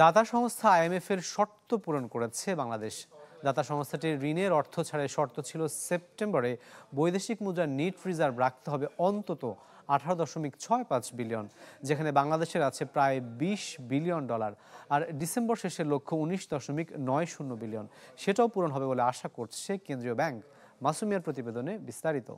দাতা সংস্থা আইএমএফ এর শর্ত পূরণ করেছে বাংলাদেশ। দাতা সংস্থাটির ঋণের অর্থ ছাড়ের শর্ত ছিল সেপ্টেম্বরে বৈদেশিক মুদ্রার নিট রিজার্ভ রাখতে হবে অন্তত 18.65 বিলিয়ন, যেখানে বাংলাদেশের আছে প্রায় 20 বিলিয়ন ডলার। আর ডিসেম্বর শেষের লক্ষ্য 19.90 বিলিয়ন, সেটাও পূরণ হবে বলে আশা করছে কেন্দ্রীয় ব্যাংক। মাসুমিয়ার প্রতিবেদনে বিস্তারিত।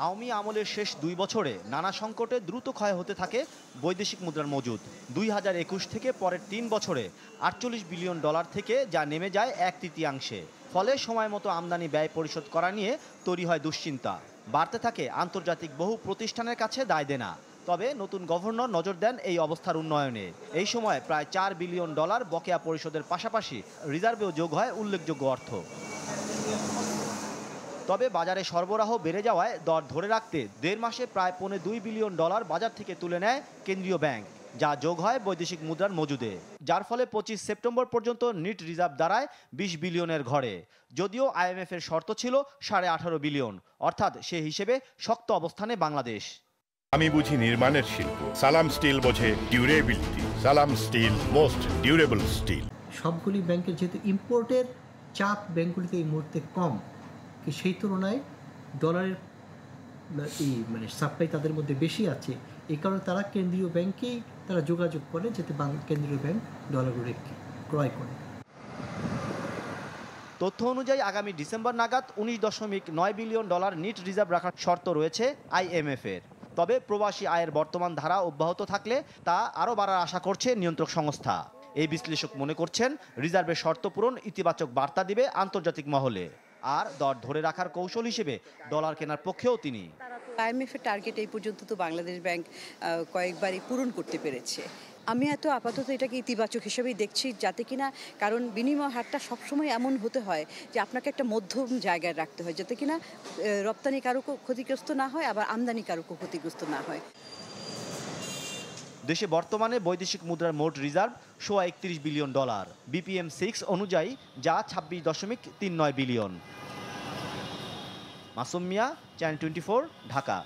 আওয়ামী আমলের শেষ 2 বছরে নানা সংকটে দ্রুত ক্ষয় হতে থাকে বৈদেশিক মুদ্রার মজুদ। 2021 থেকে পরের 3 বছরে 48 বিলিয়ন ডলার থেকে যা নেমে যায় 1/3। ফলে সময় মতো আমদানি ব্যয় পরিশোধ করা নিয়ে তৈরি হয় দুশ্চিন্তা। বাড়তে থাকে আন্তর্জাতিক বহু প্রতিষ্ঠানের কাছে দায় দেনা। তবে নতুন গভর্নর নজর দেন এই অবস্থার উন্নয়নে। এই সময় প্রায় 4 বিলিয়ন ডলার বকেয়া পরিশোধের পাশাপাশি রিজার্ভেও যোগ হয় উল্লেখযোগ্য অর্থ। তবে বাজারে সরবরাহ বেড়ে যাওয়ায় দর ধরে রাখতে 1.5 মাসে প্রায় 2.25 বিলিয়ন ডলার বাজার থেকে তুলে নেয় কেন্দ্রীয় ব্যাংক, যা যোগ হয় বৈদেশিক মুদ্রার মজুদে। যার ফলে 25 সেপ্টেম্বর পর্যন্ত নিট রিজার্ভ দাঁড়ায় 20 বিলিয়নের ঘরে। যদিও আইএমএফ এর শর্ত ছিল 18.5 বিলিয়ন, অর্থাৎ সে হিসেবে শক্ত অবস্থানে বাংলাদেশ। আমি বুঝি নির্মাণের শিল্প, সালাম স্টিল বোঝে ডিউরেবিলিটি। সালাম স্টিল, মোস্ট ডিউরেবল স্টিল। সবগুলি ব্যাংকের যেহেতু ইম্পোর্টের চাপ ব্যাংকগুলিতে এই মুহূর্তে কম, সেই তুলনায় ডলারের সাপ্লাই তাদের মধ্যে বেশি আছে। এই কারণে তারা কেন্দ্রীয় ব্যাংকেই তারা যোগাযোগ করে, যাতে কেন্দ্রীয় ব্যাংক ডলারগুলো ক্রয় করে। তথ্য অনুযায়ী আগামী ডিসেম্বর নাগাদ 19.9 বিলিয়ন ডলার নিট রিজার্ভ রাখার শর্ত রয়েছে আইএমএফ এর। তবে প্রবাসী আয়ের বর্তমান ধারা অব্যাহত থাকলে তা আরও বাড়ার আশা করছে নিয়ন্ত্রক সংস্থা। এই বিশ্লেষক মনে করছেন, রিজার্ভের শর্ত পূরণ ইতিবাচক বার্তা দিবে আন্তর্জাতিক মহলে। আর দর ধরে রাখার কৌশল হিসেবে ডলার কেনার পক্ষেও তিনি। আইএমএফ এর টার্গেট এই পর্যন্ত তো বাংলাদেশ ব্যাংক কয়েকবারই পূরণ করতে পেরেছে। আমি আপাতত এটাকে ইতিবাচক হিসেবেই দেখছি, যাতে কিনা, কারণ বিনিময় হারটা সবসময় এমন হতে হয় যে আপনাকে একটা মধ্যম জায়গায় রাখতে হয়, যাতে কিনা রপ্তানি কারকও ক্ষতিগ্রস্ত না হয়, আবার আমদানি কারকও ক্ষতিগ্রস্ত না হয়। দেশে বর্তমানে বৈদেশিক মুদ্রার মোট রিজার্ভ 31 বিলিয়ন ডলার। বিপিএম 6 অনুযায়ী যা 26.39 বিলিয়ন। মাসুম মিয়া, চ্যানেল 24, ঢাকা।